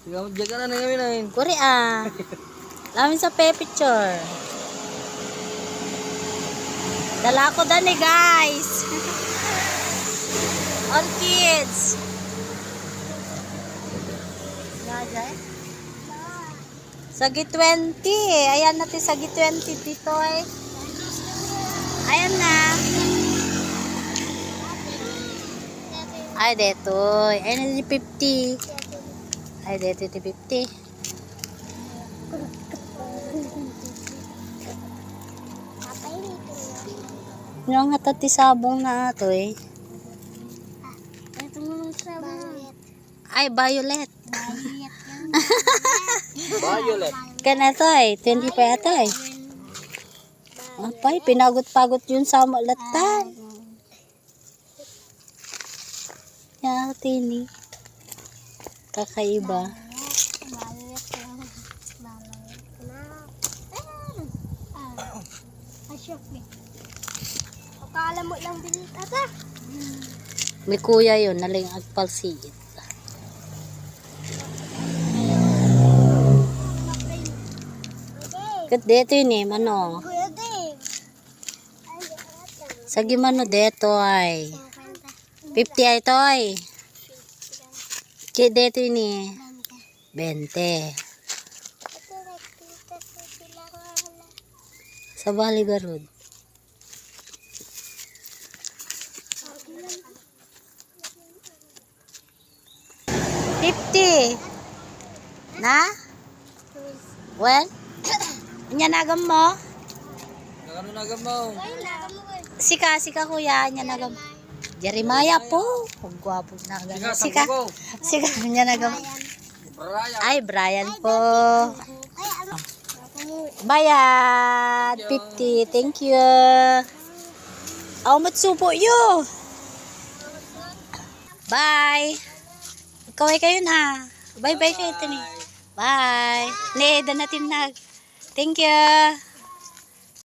Diyan ka na ngayon na yun. Kuri Lamin sa picture. Dala ko dani guys. All kids. Sagi 20. Ayan natin sagi 20 dito eh. Ayan na. Ay, dito. Ayan na 50. Ay, dito 50. Yung nga tati sabong na ito eh. Ay, violet. Violet. Ganito eh. 20 pa ito eh. Apay, pinagot-pagot yun sa malatan. Yan, tini. Kakaiba. Akala mo lang bilit ata. May kuya yun, naling agpalsiit. Kat dito yun eh, mano. Kuya Dave. Sagi mano dito ay. 50 ay to ay. Kaya dito yun eh. 20. Sa Baligarod. $50. Na? Well? Nyanagam mo? Ano nagam mo? Sika kuya, nyanagam. Jeremiah po. Ang gwapo na. Sika. Sika, nyanagam. Brian. Ay, Brian po. Bayad. 50. Thank you. How much supo you? Bye. Kaway kayo na. Bye-bye kayo, Tini. Bye. Needa natin nag. Thank you.